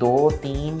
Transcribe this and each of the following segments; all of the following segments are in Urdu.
2-3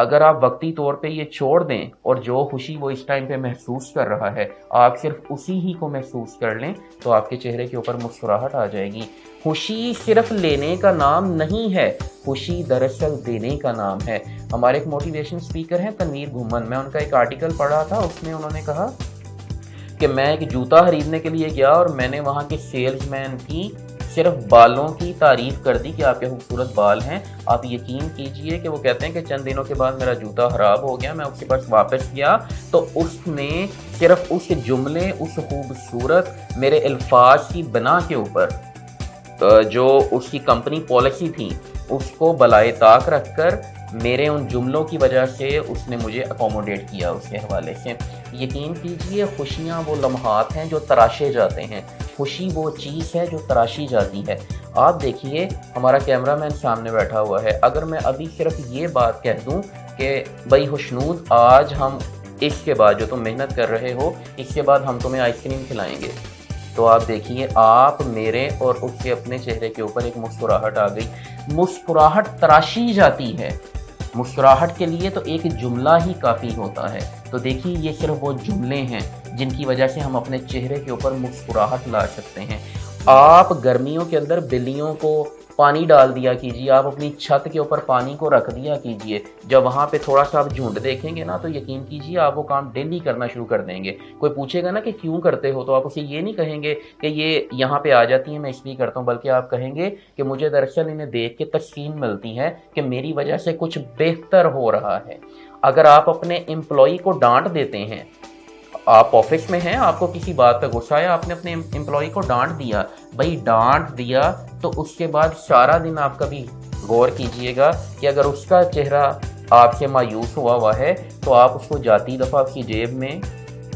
اگر آپ وقتی طور پہ یہ چھوڑ دیں اور جو خوشی وہ اس ٹائم پہ محسوس کر رہا ہے آپ صرف اسی ہی کو محسوس کر لیں تو آپ کے چہرے کے اوپر مسکراہٹ آ جائے گی۔ خوشی صرف لینے کا نام نہیں ہے، خوشی دراصل دینے کا نام ہے۔ ہمارے ایک موٹیویشن اسپیکر ہیں تنویر گھومن، میں ان کا ایک آرٹیکل پڑھا تھا، اس میں انہوں نے کہا کہ میں ایک جوتا خریدنے کے لیے گیا اور میں نے وہاں کے سیلز مین کی صرف بالوں کی تعریف کر دی کہ آپ کے خوبصورت بال ہیں۔ آپ یقین کیجئے کہ وہ کہتے ہیں کہ چند دنوں کے بعد میرا جوتا خراب ہو گیا، میں اس کے پاس واپس گیا تو اس نے صرف اس جملے، اس خوبصورت میرے الفاظ کی بنا کے اوپر جو اس کی کمپنی پالیسی تھی اس کو بالائے طاق رکھ کر میرے ان جملوں کی وجہ سے اس نے مجھے اکوموڈیٹ کیا اس کے حوالے سے۔ یقین کیجئے خوشیاں وہ لمحات ہیں جو تراشے جاتے ہیں، خوشی وہ چیز ہے جو تراشی جاتی ہے۔ آپ دیکھیے ہمارا کیمرہ مین سامنے بیٹھا ہوا ہے، اگر میں ابھی صرف یہ بات کہہ دوں کہ بھائی خوشنود آج ہم اس کے بعد جو تم محنت کر رہے ہو اس کے بعد ہم تمہیں آئس کریم کھلائیں گے، تو آپ دیکھیے آپ میرے اور اس کے اپنے چہرے کے اوپر ایک مسکراہٹ آ گئی۔ مسکراہٹ تراشی جاتی ہے، مسکراہٹ کے لیے تو ایک جملہ ہی کافی ہوتا ہے۔ تو دیکھیے یہ صرف وہ جملے ہیں جن کی وجہ سے ہم اپنے چہرے کے اوپر مسکراہٹ لا سکتے ہیں۔ آپ گرمیوں کے اندر بلیوں کو پانی ڈال دیا کیجیے، آپ اپنی چھت کے اوپر پانی کو رکھ دیا کیجیے، جب وہاں پہ تھوڑا سا آپ جھنڈ دیکھیں گے نا تو یقین کیجیے آپ وہ کام ڈیلی کرنا شروع کر دیں گے۔ کوئی پوچھے گا نا کہ کیوں کرتے ہو تو آپ اسے یہ نہیں کہیں گے کہ یہ یہاں پہ آ جاتی ہیں میں اس لیے کرتا ہوں، بلکہ آپ کہیں گے کہ مجھے دراصل انہیں دیکھ کے تسکین ملتی ہے کہ میری وجہ سے کچھ بہتر ہو رہا ہے۔ اگر آپ اپنے امپلائی کو ڈانٹ دیتے ہیں، آپ آفس میں ہیں، آپ کو کسی بات پہ غصہ آیا، آپ نے اپنے امپلائی کو ڈانٹ دیا، بھائی ڈانٹ دیا تو اس کے بعد سارا دن آپ کبھی غور کیجئے گا کہ اگر اس کا چہرہ آپ سے مایوس ہوا ہے تو آپ اس کو جاتی دفعہ اس کی جیب میں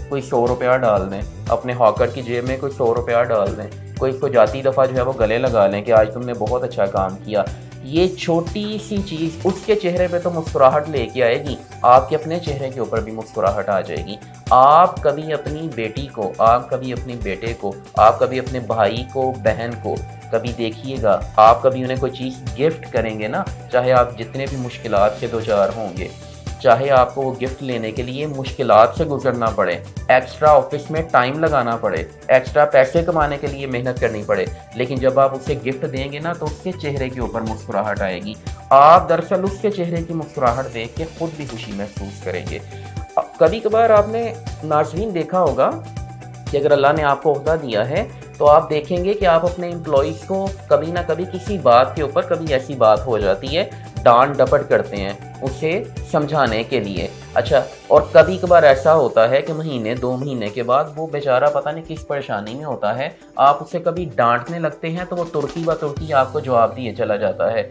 کوئی 100 روپیہ ڈال دیں، اپنے ہاکر کی جیب میں کوئی 100 روپیہ ڈال دیں، کوئی اس کو جاتی دفعہ جو ہے وہ گلے لگا لیں کہ آج تم نے بہت اچھا کام کیا۔ یہ چھوٹی سی چیز اس کے چہرے پہ تو مسکراہٹ لے کے آئے گی، آپ کے اپنے چہرے کے اوپر بھی مسکراہٹ آ جائے گی۔ آپ کبھی اپنی بیٹی کو، آپ کبھی اپنے بیٹے کو، آپ کبھی اپنے بھائی کو، بہن کو کبھی دیکھیے گا، آپ کبھی انہیں کوئی چیز گفٹ کریں گے نا، چاہے آپ جتنے بھی مشکلات سے دوچار ہوں گے، چاہے آپ کو وہ گفٹ لینے کے لیے مشکلات سے گزرنا پڑے، ایکسٹرا آفس میں ٹائم لگانا پڑے، ایکسٹرا پیسے کمانے کے لیے محنت کرنی پڑے، لیکن جب آپ اسے گفٹ دیں گے نا تو اس کے چہرے کے اوپر مسکراہٹ آئے گی۔ آپ دراصل اس کے چہرے کی مسکراہٹ دیکھ کے خود بھی خوشی محسوس کریں گے۔ کبھی کبھار آپ نے ناظرین دیکھا ہوگا کہ اگر اللہ نے آپ کو عہدہ دیا ہے تو آپ دیکھیں گے کہ آپ اپنے امپلائیز کو کبھی نہ کبھی کسی بات کے اوپر کبھی ایسی بات ہو جاتی ہے ڈانٹ ڈپٹ کرتے ہیں اسے سمجھانے کے لیے۔ اچھا، اور کبھی کبھار ایسا ہوتا ہے کہ مہینے 2 مہینے کے بعد وہ بیچارہ پتہ نہیں کس پریشانی میں ہوتا ہے، آپ اسے کبھی ڈانٹنے لگتے ہیں تو وہ ترکی و ترکی آپ کو جواب دیے چلا جاتا ہے،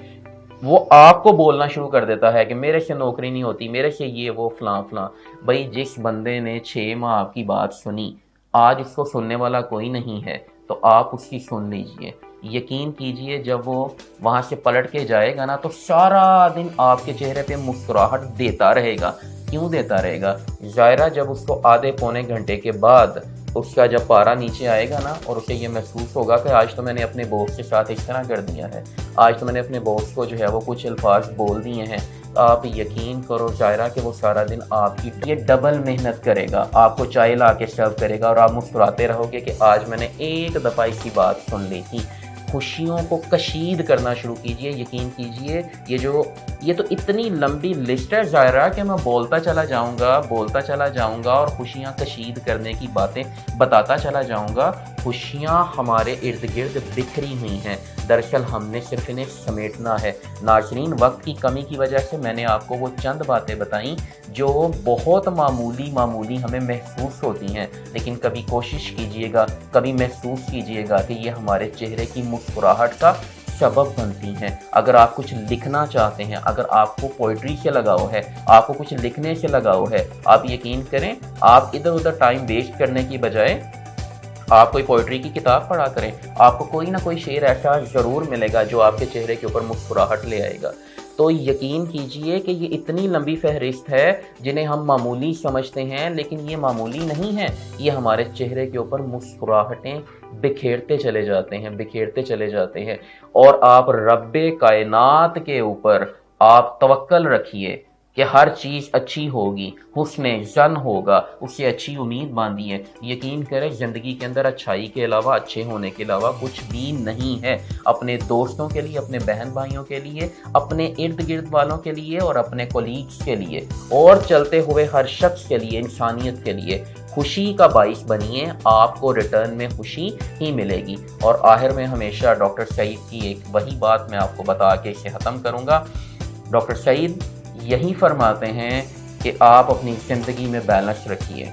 وہ آپ کو بولنا شروع کر دیتا ہے کہ میرے سے نوکری نہیں ہوتی، میرے سے یہ وہ فلاں فلاں۔ بھائی جس بندے نے 6 ماہ آپ کی بات سنی آج اس کو سننے والا کوئی نہیں ہے تو آپ اس کی سن لیجئے۔ یقین کیجئے جب وہ وہاں سے پلٹ کے جائے گا نا تو سارا دن آپ کے چہرے پہ مسکراہٹ دیتا رہے گا۔ کیوں دیتا رہے گا؟ ظاہرہ جب اس کو آدھے پونے گھنٹے کے بعد اس کا جب پارا نیچے آئے گا نا اور اسے یہ محسوس ہوگا کہ آج تو میں نے اپنے باس کے ساتھ اس طرح کر دیا ہے، آج تو میں نے اپنے باس کو جو ہے وہ کچھ الفاظ بول دیے ہیں، آپ یقین کرو ظاہرہ کہ وہ سارا دن آپ کی یہ ڈبل محنت کرے گا، آپ کو چائے لا کے سرو کرے گا اور آپ مسکراتے رہو گے کہ آج میں نے ایک دفعہ اس کی بات سن لی تھی۔ خوشیوں کو کشید کرنا شروع کیجئے۔ یقین کیجئے یہ تو اتنی لمبی لسٹ ہے ظاہرہ کہ میں بولتا چلا جاؤں گا اور خوشیاں کشید کرنے کی باتیں بتاتا چلا جاؤں گا۔ خوشیاں ہمارے ارد گرد بکھری ہوئی ہیں، دراصل ہم نے صرف انہیں سمیٹنا ہے۔ ناظرین وقت کی کمی کی وجہ سے میں نے آپ کو وہ چند باتیں بتائیں جو بہت معمولی ہمیں محسوس ہوتی ہیں، لیکن کبھی کوشش کیجئے گا، کبھی محسوس کیجئے گا کہ یہ ہمارے چہرے کی مسکراہٹ کا سبب بنتی ہیں۔ اگر آپ کچھ لکھنا چاہتے ہیں، اگر آپ کو پوئٹری سے لگاؤ ہے، آپ کو کچھ لکھنے سے لگاؤ ہے، آپ یقین کریں آپ ادھر ادھر ٹائم ویسٹ کرنے کی بجائے آپ کوئی پوئٹری کی کتاب پڑھا کریں، آپ کو کوئی نہ کوئی شعر ایسا ضرور ملے گا جو آپ کے چہرے کے اوپر مسکراہٹ لے آئے گا۔ تو یقین کیجئے کہ یہ اتنی لمبی فہرست ہے جنہیں ہم معمولی سمجھتے ہیں، لیکن یہ معمولی نہیں ہے، یہ ہمارے چہرے کے اوپر مسکراہٹیں بکھیرتے چلے جاتے ہیں۔ اور آپ رب کائنات کے اوپر آپ توکل رکھیے، کہ ہر چیز اچھی ہوگی، حسن زن ہوگا، اس سے اچھی امید باندھی ہے۔ یقین کریں زندگی کے اندر اچھائی کے علاوہ، اچھے ہونے کے علاوہ کچھ بھی نہیں ہے۔ اپنے دوستوں کے لیے، اپنے بہن بھائیوں کے لیے، اپنے ارد گرد والوں کے لیے اور اپنے کولیگز کے لیے اور چلتے ہوئے ہر شخص کے لیے، انسانیت کے لیے خوشی کا باعث بنیے، آپ کو ریٹرن میں خوشی ہی ملے گی۔ اور آخر میں ہمیشہ ڈاکٹر سعید کی ایک وہی بات میں آپ کو بتا کے اسے ختم کروں گا۔ ڈاکٹر سعید یہی فرماتے ہیں کہ آپ اپنی زندگی میں بیلنس رکھیے،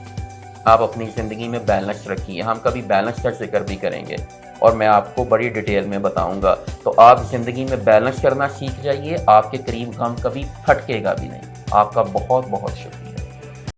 آپ اپنی زندگی میں بیلنس رکھیے۔ ہم کبھی بیلنس کا ذکر بھی کریں گے اور میں آپ کو بڑی ڈیٹیل میں بتاؤں گا۔ تو آپ زندگی میں بیلنس کرنا سیکھ جائیے، آپ کے قریب غم کبھی پھٹکے گا بھی نہیں۔ آپ کا بہت بہت شکریہ۔